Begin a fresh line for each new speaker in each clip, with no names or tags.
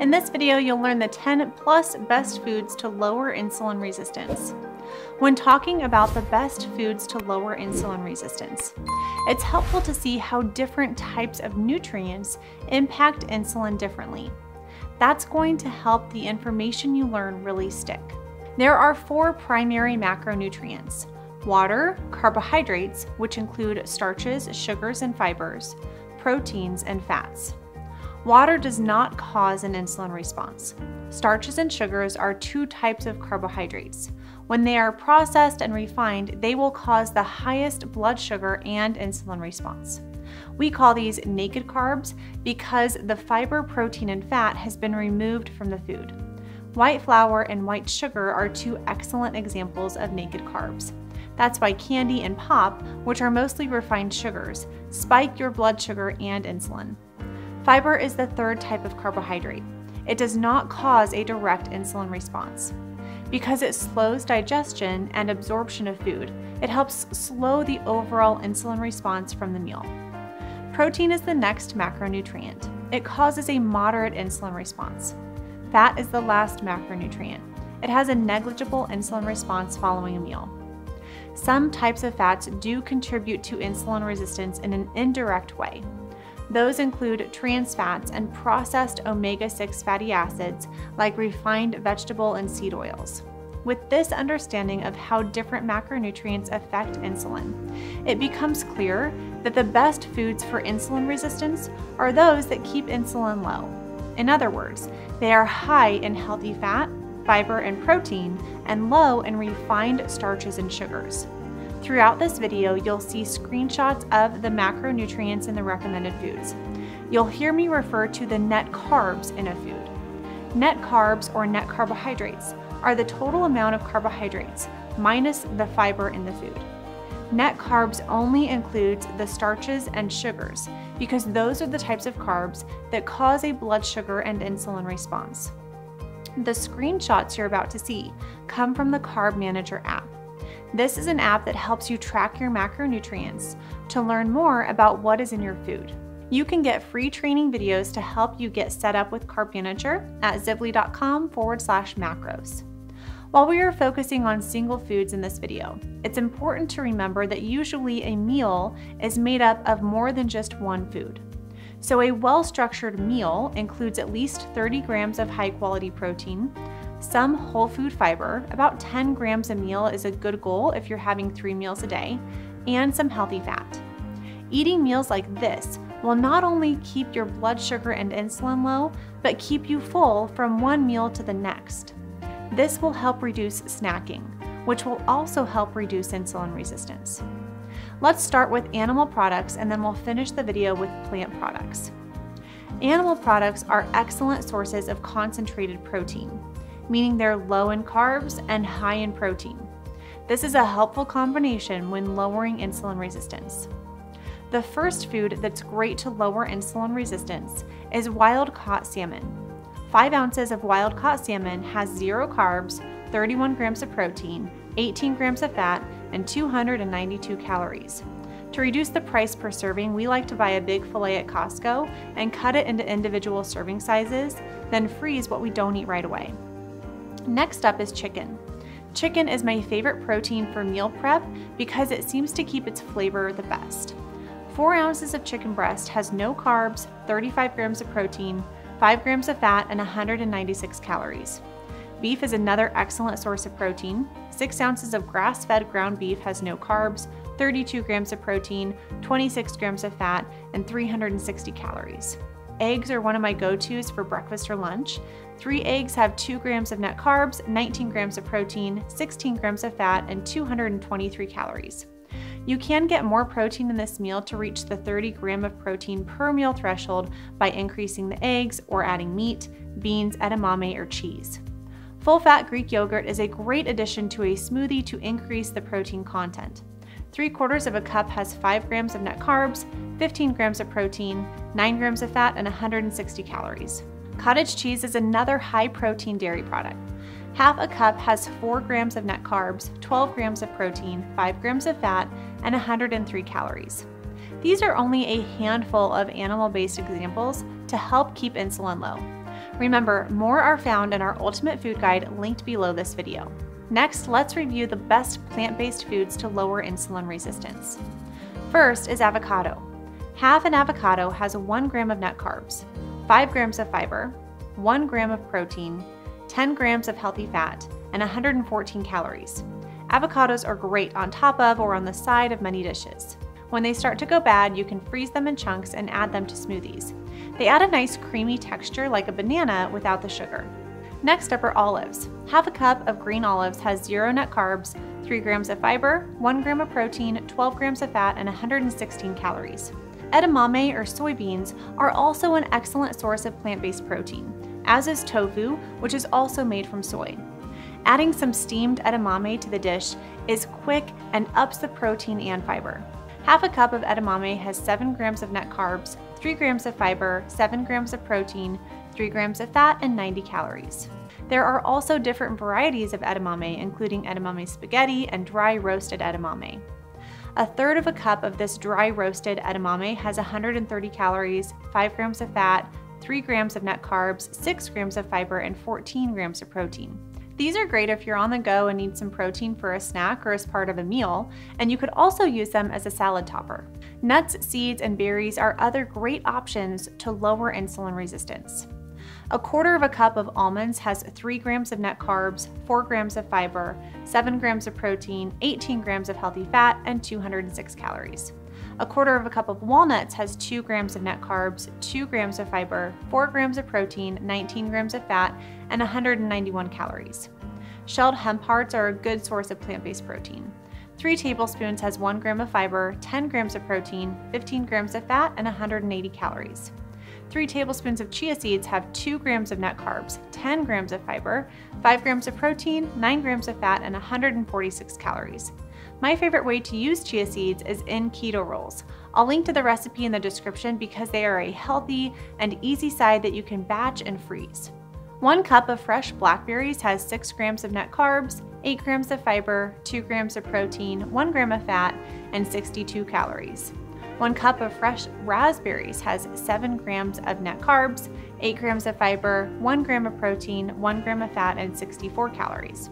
In this video, you'll learn the 10 plus best foods to lower insulin resistance. When talking about the best foods to lower insulin resistance, it's helpful to see how different types of nutrients impact insulin differently. That's going to help the information you learn really stick. There are 4 primary macronutrients: water, carbohydrates, which include starches, sugars, and fibers, proteins, and fats. Water does not cause an insulin response. Starches and sugars are 2 types of carbohydrates. When they are processed and refined, they will cause the highest blood sugar and insulin response. We call these naked carbs because the fiber, protein, and fat has been removed from the food. White flour and white sugar are 2 excellent examples of naked carbs. That's why candy and pop, which are mostly refined sugars, spike your blood sugar and insulin. Fiber is the 3rd type of carbohydrate. It does not cause a direct insulin response. Because it slows digestion and absorption of food, it helps slow the overall insulin response from the meal. Protein is the next macronutrient. It causes a moderate insulin response. Fat is the last macronutrient. It has a negligible insulin response following a meal. Some types of fats do contribute to insulin resistance in an indirect way. Those include trans fats and processed omega-6 fatty acids like refined vegetable and seed oils. With this understanding of how different macronutrients affect insulin, it becomes clear that the best foods for insulin resistance are those that keep insulin low. In other words, they are high in healthy fat, fiber, and protein, and low in refined starches and sugars. Throughout this video, you'll see screenshots of the macronutrients in the recommended foods. You'll hear me refer to the net carbs in a food. Net carbs, or net carbohydrates, are the total amount of carbohydrates minus the fiber in the food. Net carbs only includes the starches and sugars because those are the types of carbs that cause a blood sugar and insulin response. The screenshots you're about to see come from the Carb Manager app. This is an app that helps you track your macronutrients to learn more about what is in your food. You can get free training videos to help you get set up with Carb Manager at zivli.com/macros. While we are focusing on single foods in this video, it's important to remember that usually a meal is made up of more than just one food. So a well-structured meal includes at least 30 grams of high-quality protein, some whole food fiber, about 10 grams a meal is a good goal if you're having 3 meals a day, and some healthy fat. Eating meals like this will not only keep your blood sugar and insulin low, but keep you full from one meal to the next. This will help reduce snacking, which will also help reduce insulin resistance. Let's start with animal products and then we'll finish the video with plant products. Animal products are excellent sources of concentrated protein, meaning they're low in carbs and high in protein. This is a helpful combination when lowering insulin resistance. The first food that's great to lower insulin resistance is wild-caught salmon. 5 ounces of wild-caught salmon has 0 carbs, 31 grams of protein, 18 grams of fat, and 292 calories. To reduce the price per serving, we like to buy a big fillet at Costco and cut it into individual serving sizes, then freeze what we don't eat right away. Next up is chicken. Chicken is my favorite protein for meal prep because it seems to keep its flavor the best. 4 ounces of chicken breast has no carbs, 35 grams of protein, 5 grams of fat, and 196 calories. Beef is another excellent source of protein. 6 ounces of grass-fed ground beef has no carbs, 32 grams of protein, 26 grams of fat, and 360 calories. Eggs are one of my go-tos for breakfast or lunch. 3 eggs have 2 grams of net carbs, 19 grams of protein, 16 grams of fat, and 223 calories. You can get more protein in this meal to reach the 30 gram of protein per meal threshold by increasing the eggs or adding meat, beans, edamame, or cheese. Full-fat Greek yogurt is a great addition to a smoothie to increase the protein content. 3/4 of a cup has 5 grams of net carbs, 15 grams of protein, 9 grams of fat, and 160 calories. Cottage cheese is another high-protein dairy product. Half a cup has 4 grams of net carbs, 12 grams of protein, 5 grams of fat, and 103 calories. These are only a handful of animal-based examples to help keep insulin low. Remember, more are found in our Ultimate Food Guide linked below this video. Next, let's review the best plant-based foods to lower insulin resistance. First is avocado. Half an avocado has 1 gram of net carbs, 5 grams of fiber, 1 gram of protein, 10 grams of healthy fat, and 114 calories. Avocados are great on top of or on the side of many dishes. When they start to go bad, you can freeze them in chunks and add them to smoothies. They add a nice creamy texture like a banana without the sugar. Next up are olives. Half a cup of green olives has 0 net carbs, 3 grams of fiber, 1 gram of protein, 12 grams of fat, and 116 calories. Edamame or soybeans are also an excellent source of plant-based protein, as is tofu, which is also made from soy. Adding some steamed edamame to the dish is quick and ups the protein and fiber. Half a cup of edamame has 7 grams of net carbs, 3 grams of fiber, 7 grams of protein, 3 grams of fat, and 90 calories. There are also different varieties of edamame, including edamame spaghetti and dry roasted edamame. A third of a cup of this dry roasted edamame has 130 calories, 5 grams of fat, 3 grams of net carbs, 6 grams of fiber, and 14 grams of protein. These are great if you're on the go and need some protein for a snack or as part of a meal, and you could also use them as a salad topper. Nuts, seeds, and berries are other great options to lower insulin resistance. A quarter of a cup of almonds has 3 grams of net carbs, 4 grams of fiber, 7 grams of protein, 18 grams of healthy fat, and 206 calories. A quarter of a cup of walnuts has 2 grams of net carbs, 2 grams of fiber, 4 grams of protein, 19 grams of fat, and 191 calories. Shelled hemp hearts are a good source of plant-based protein. 3 tablespoons has 1 gram of fiber, 10 grams of protein, 15 grams of fat, and 180 calories. 3 tablespoons of chia seeds have 2 grams of net carbs, 10 grams of fiber, 5 grams of protein, 9 grams of fat, and 146 calories. My favorite way to use chia seeds is in keto rolls. I'll link to the recipe in the description because they are a healthy and easy side that you can batch and freeze. 1 cup of fresh blackberries has 6 grams of net carbs, 8 grams of fiber, 2 grams of protein, 1 gram of fat, and 62 calories. 1 cup of fresh raspberries has 7 grams of net carbs, 8 grams of fiber, 1 gram of protein, 1 gram of fat, and 64 calories.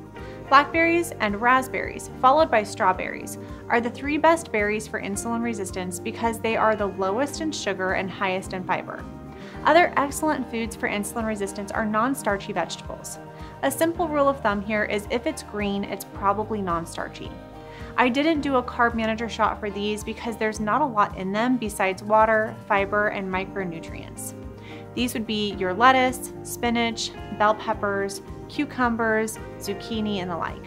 Blackberries and raspberries, followed by strawberries, are the 3 best berries for insulin resistance because they are the lowest in sugar and highest in fiber. Other excellent foods for insulin resistance are non-starchy vegetables. A simple rule of thumb here is if it's green, it's probably non-starchy. I didn't do a carb manager shot for these because there's not a lot in them besides water, fiber, and macronutrients. These would be your lettuce, spinach, bell peppers, cucumbers, zucchini, and the like.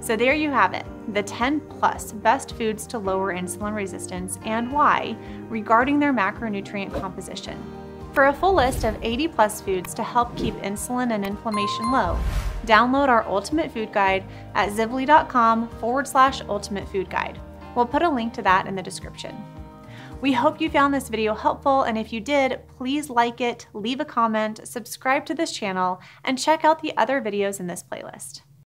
So there you have it, the 10 plus best foods to lower insulin resistance and why regarding their macronutrient composition. For a full list of 80 plus foods to help keep insulin and inflammation low, download our Ultimate Food Guide at zivli.com/Ultimate Food Guide. We'll put a link to that in the description. We hope you found this video helpful, and if you did, please like it, leave a comment, subscribe to this channel, and check out the other videos in this playlist.